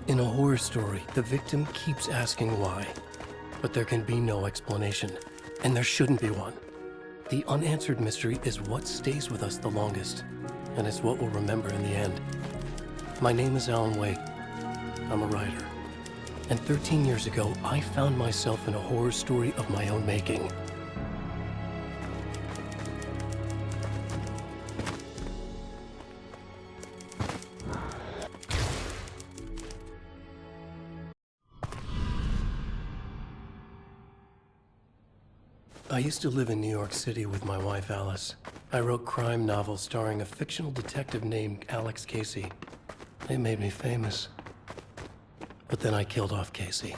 In a horror story, the victim keeps asking why, but there can be no explanation, and there shouldn't be one. The unanswered mystery is what stays with us the longest, and it's what we'll remember in the end. My name is Alan Wake. I'm a writer. And 13 years ago, I found myself in a horror story of my own making. I used to live in New York City with my wife, Alice. I wrote crime novels starring a fictional detective named Alex Casey. They made me famous. But then I killed off Casey.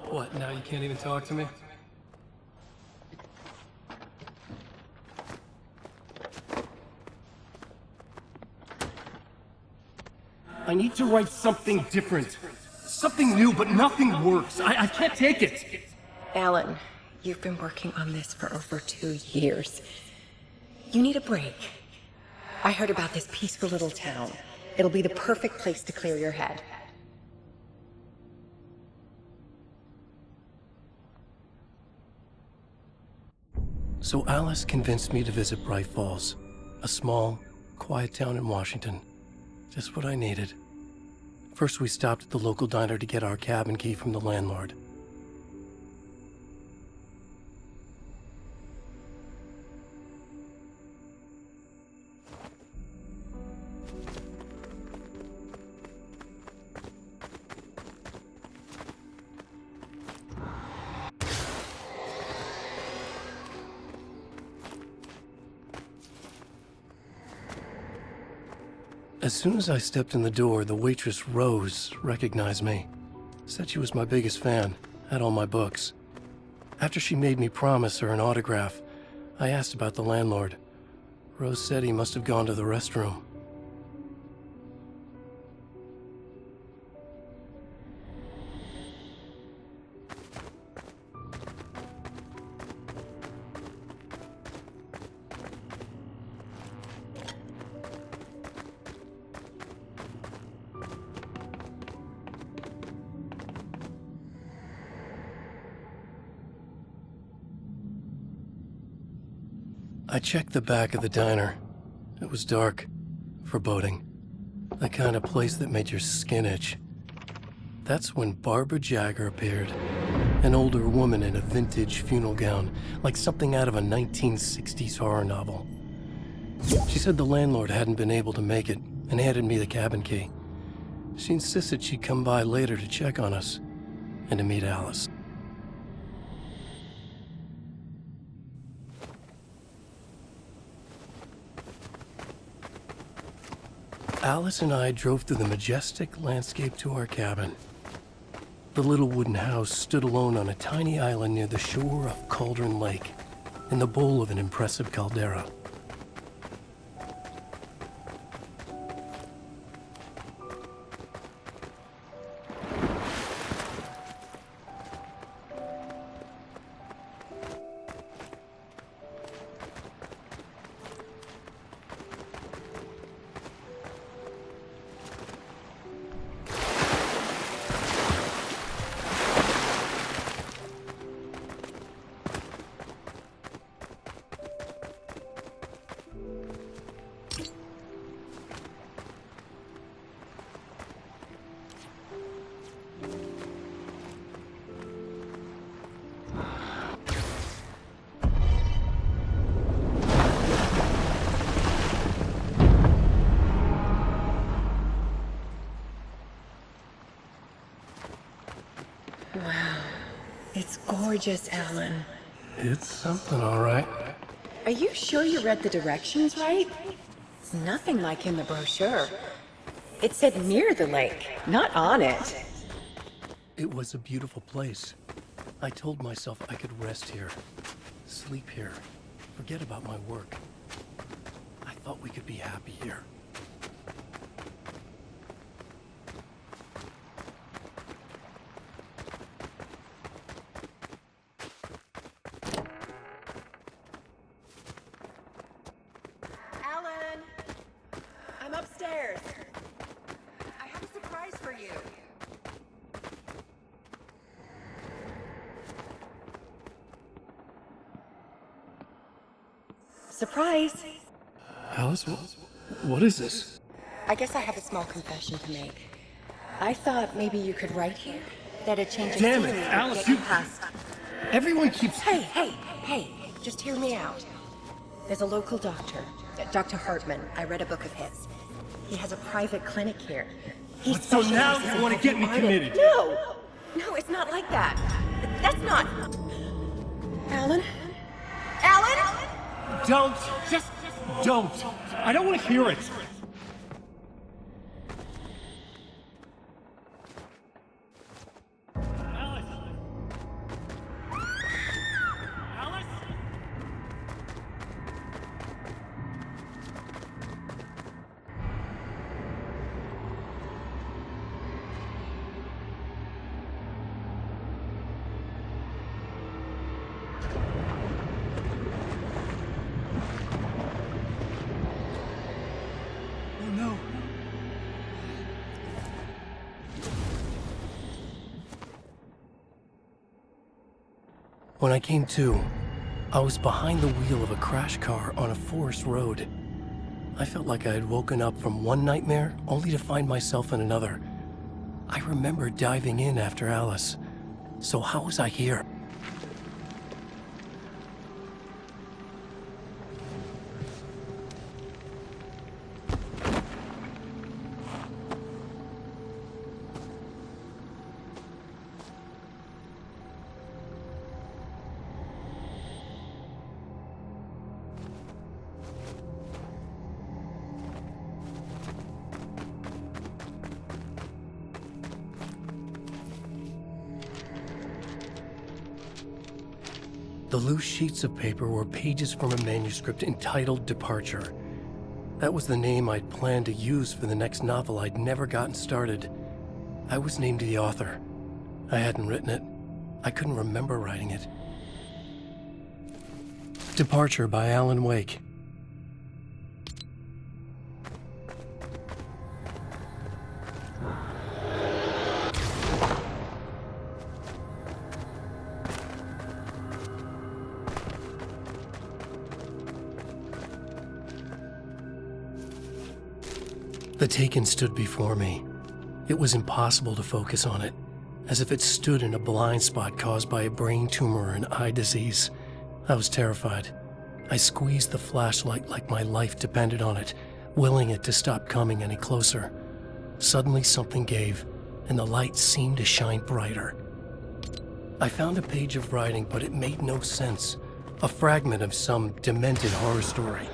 What, now you can't even talk to me? I need to write something different. Something new, but nothing works. I can't take it. Alan, you've been working on this for over 2 years. You need a break. I heard about this peaceful little town. It'll be the perfect place to clear your head. So Alice convinced me to visit Bright Falls, a small, quiet town in Washington. Just what I needed. First, we stopped at the local diner to get our cabin key from the landlord. As soon as I stepped in the door, the waitress, Rose, recognized me. Said she was my biggest fan, had all my books. After she made me promise her an autograph, I asked about the landlord. Rose said he must have gone to the restroom. I checked the back of the diner. It was dark, foreboding. The kind of place that made your skin itch. That's when Barbara Jagger appeared. An older woman in a vintage funeral gown, like something out of a 1960s horror novel. She said the landlord hadn't been able to make it, and handed me the cabin key. She insisted she'd come by later to check on us, and to meet Alice. Alice and I drove through the majestic landscape to our cabin. The little wooden house stood alone on a tiny island near the shore of Cauldron Lake, in the bowl of an impressive caldera. Wow. It's gorgeous, Alan. It's something, all right. Are you sure you read the directions right? It's nothing like in the brochure. It said near the lake, not on it. It was a beautiful place. I told myself I could rest here, sleep here, forget about my work. I thought we could be happy here. Alan! I'm upstairs. I have a surprise for you. Surprise! Alice, what is this? I guess I have a small confession to make. I thought maybe you could write here. That a change of Damn it, scenery would Alice, get you- past. Everyone keeps... Hey, just hear me out. There's a local doctor, Dr. Hartman. I read a book of his. He has a private clinic here. He But so now specializes you in wanna get me helping committed? artists. No, it's not like that. That's not... Alan? Alan? Don't! Just don't! I don't want to hear it! Alice! Alice! Oh no! When I came to, I was behind the wheel of a crash car on a forest road. I felt like I had woken up from one nightmare only to find myself in another. I remember diving in after Alice. So how was I here? The loose sheets of paper were pages from a manuscript entitled Departure. That was the name I'd planned to use for the next novel I'd never gotten started. I was named the author. I hadn't written it. I couldn't remember writing it. Departure by Alan Wake. The Taken stood before me. It was impossible to focus on it, as if it stood in a blind spot caused by a brain tumor and eye disease. I was terrified. I squeezed the flashlight like my life depended on it, willing it to stop coming any closer. Suddenly something gave, and the light seemed to shine brighter. I found a page of writing, but it made no sense. A fragment of some demented horror story.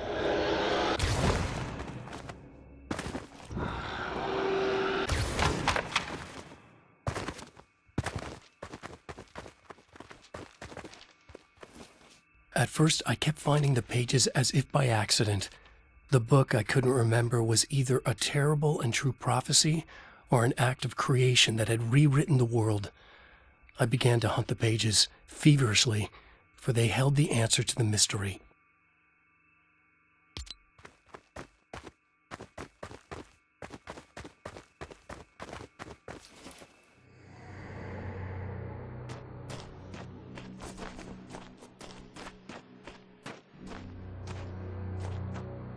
At first, I kept finding the pages as if by accident. The book I couldn't remember was either a terrible and true prophecy or an act of creation that had rewritten the world. I began to hunt the pages feverishly, for they held the answer to the mystery.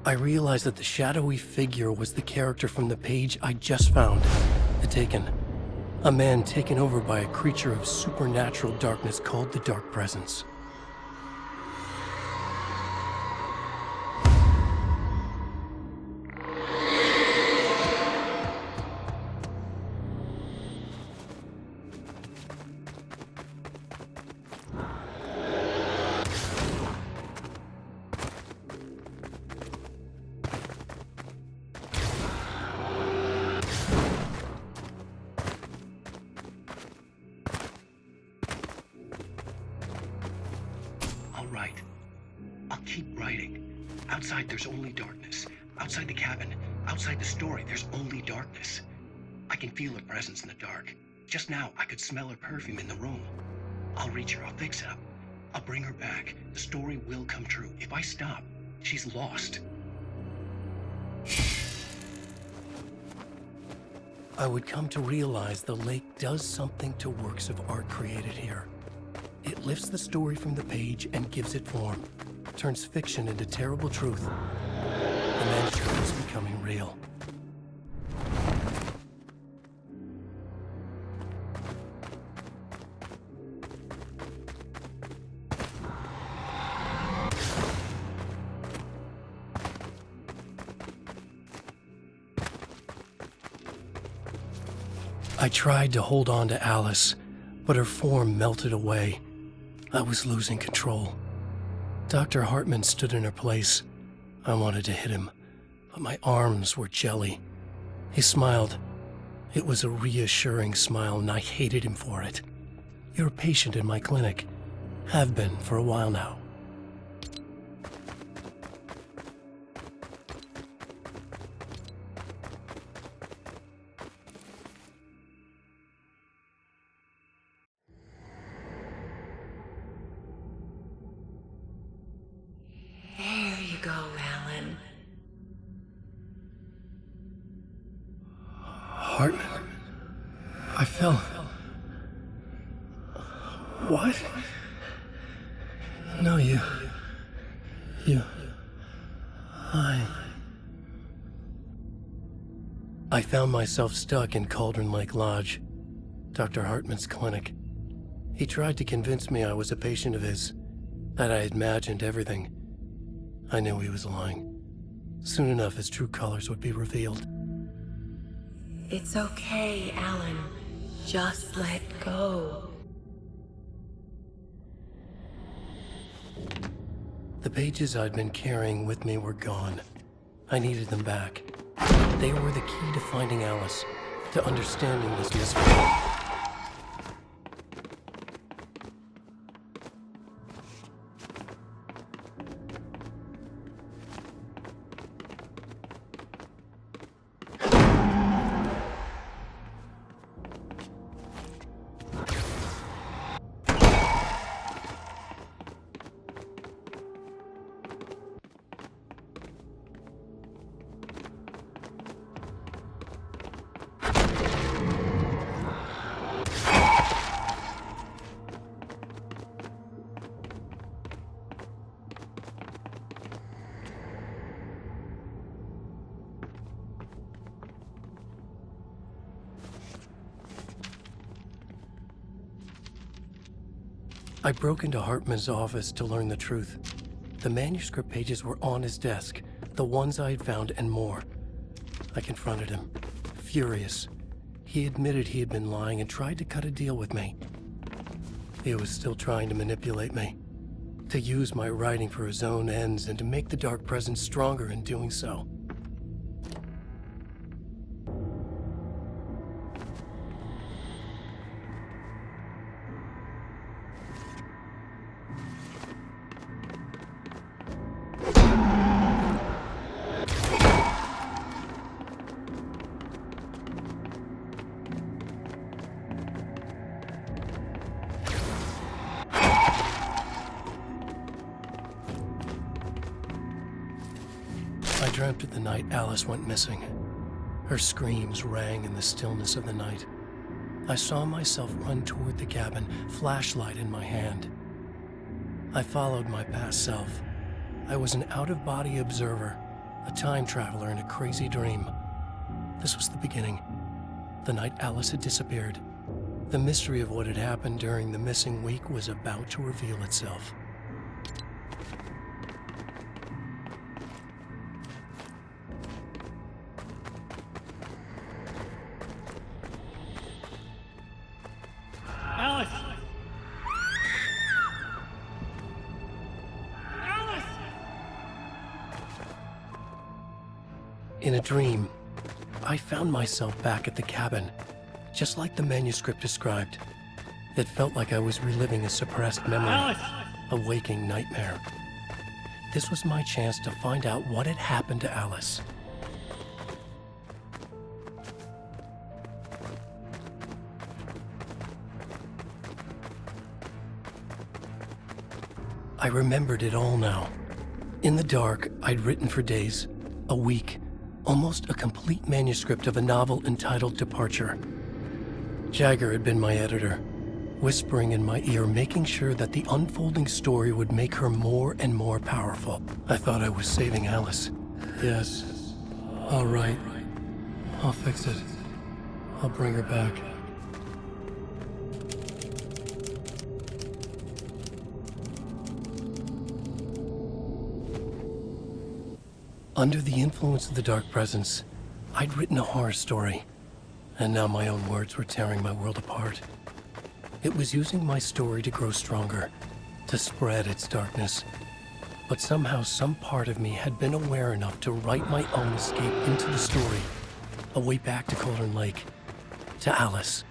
I realized that the shadowy figure was the character from the page I just found, The Taken. A man taken over by a creature of supernatural darkness called the Dark Presence. keep writing. Outside, there's only darkness. Outside the cabin, outside the story, there's only darkness. I can feel her presence in the dark. Just now, I could smell her perfume in the room. I'll reach her, I'll fix it up. I'll bring her back. The story will come true. If I stop, she's lost. I would come to realize the lake does something to works of art created here. It lifts the story from the page and gives it form, turns fiction into terrible truth. The manuscript is becoming real. I tried to hold on to Alice, but her form melted away. I was losing control. Dr. Hartman stood in her place. I wanted to hit him, but my arms were jelly. He smiled. It was a reassuring smile, and I hated him for it. You're a patient in my clinic. Have been for a while now. There you go, Alan. Hartman? I fell. What? No, you... I found myself stuck in Cauldron Lake Lodge, Dr. Hartman's clinic. He tried to convince me I was a patient of his, that I had imagined everything. I knew he was lying. Soon enough, his true colors would be revealed. It's okay, Alan. Just let go. The pages I'd been carrying with me were gone. I needed them back. They were the key to finding Alice, to understanding this mystery. I broke into Hartman's office to learn the truth. The manuscript pages were on his desk, the ones I had found and more. I confronted him, furious. He admitted he had been lying and tried to cut a deal with me. He was still trying to manipulate me, to use my writing for his own ends and to make the Dark Presence stronger in doing so. I dreamt of the night Alice went missing. Her screams rang in the stillness of the night. I saw myself run toward the cabin, flashlight in my hand. I followed my past self. I was an out-of-body observer, a time traveler in a crazy dream. This was the beginning, the night Alice had disappeared. The mystery of what had happened during the missing week was about to reveal itself. Alice! Alice! In a dream, I found myself back at the cabin, just like the manuscript described. It felt like I was reliving a suppressed memory, Alice! a waking nightmare. this was my chance to find out what had happened to Alice. I remembered it all now. In the dark, I'd written for days, a week, almost a complete manuscript of a novel entitled Departure. Jagger had been my editor, whispering in my ear, making sure that the unfolding story would make her more and more powerful. I thought I was saving Alice. Yes. All right. I'll fix it. I'll bring her back. Under the influence of the dark presence, I'd written a horror story, and now my own words were tearing my world apart. It was using my story to grow stronger, to spread its darkness. But somehow some part of me had been aware enough to write my own escape into the story, a way back to Cauldron Lake, to Alice.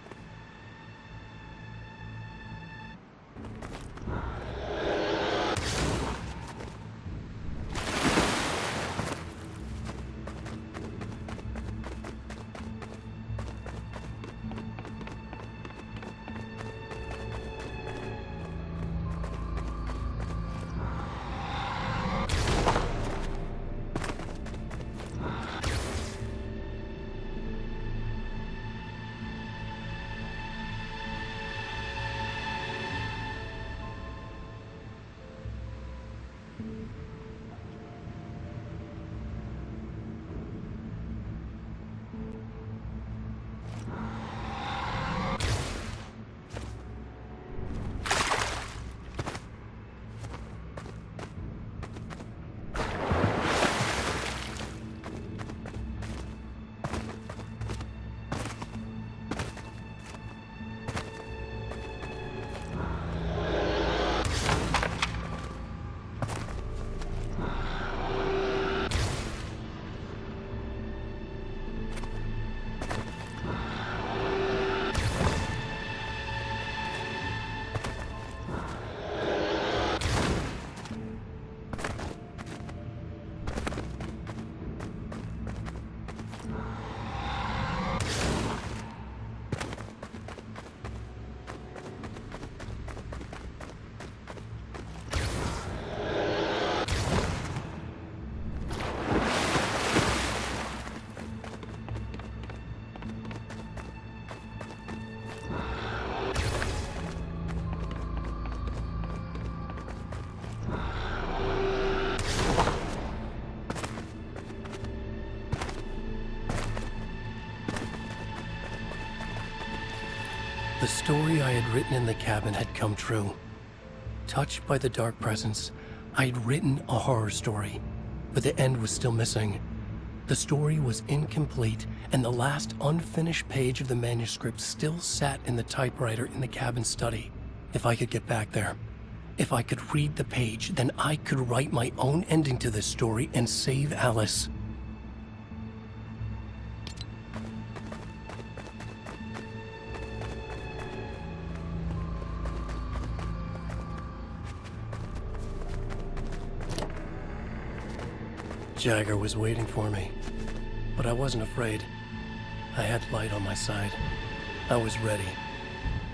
The story I had written in the cabin had come true. Touched by the dark presence, I had written a horror story, but the end was still missing. The story was incomplete, and the last unfinished page of the manuscript still sat in the typewriter in the cabin study. If I could get back there, if I could read the page, then I could write my own ending to this story and save Alice. Jagger was waiting for me, but I wasn't afraid. I had light on my side. I was ready.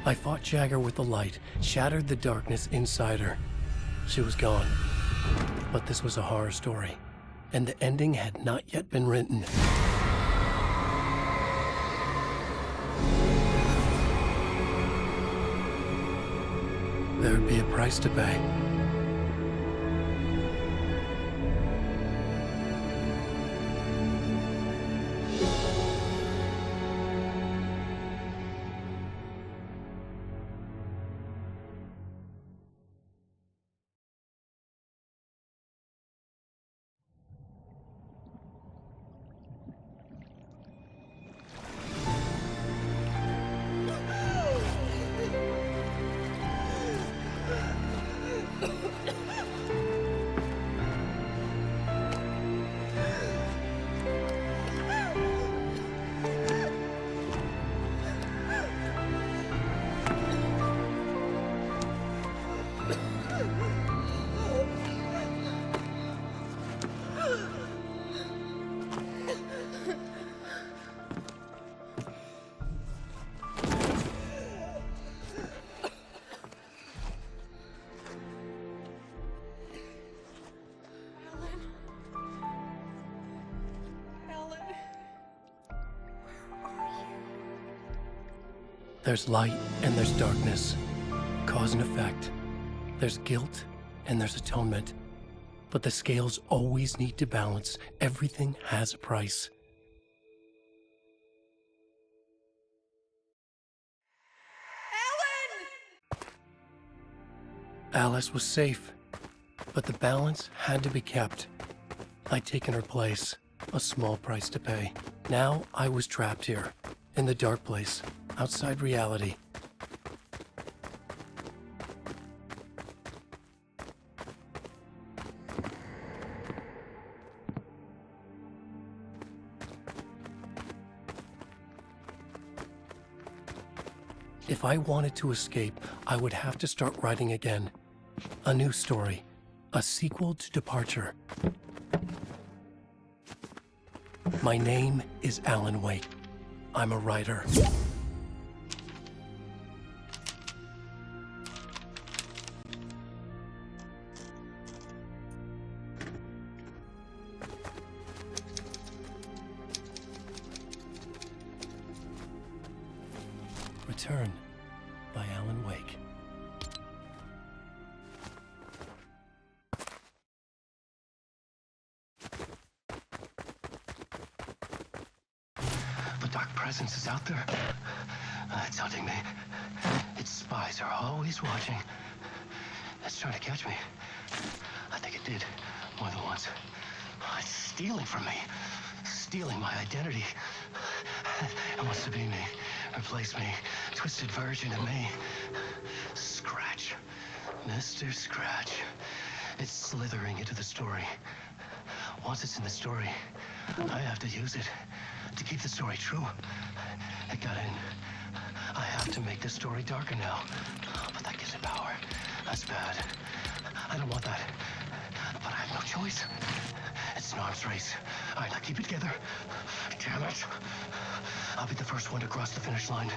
I fought Jagger with the light, shattered the darkness inside her. She was gone. But this was a horror story, and the ending had not yet been written. There'd be a price to pay. There's light and there's darkness. Cause and effect. There's guilt and there's atonement. But the scales always need to balance. Everything has a price. Alice was safe, but the balance had to be kept. I'd taken her place, a small price to pay. Now I was trapped here, in the dark place, outside reality. If I wanted to escape, I would have to start writing again. A new story. A sequel to Departure. My name is Alan Wake. I'm a writer. Return by Alan Wake. The dark presence is out there. It's hunting me. Its spies are always watching. It's trying to catch me. I think it did more than once. It's stealing from me. Stealing my identity. It wants to be me. Replace me. Twisted version of me. Scratch. Mr. Scratch. It's slithering into the story. Once it's in the story, I have to use it to keep the story true. It got in. I have to make the story darker now. But that gives it power. That's bad. I don't want that. But I have no choice. It's an arms race. All right, now keep it together. Damn it. I'll be the first one to cross the finish line.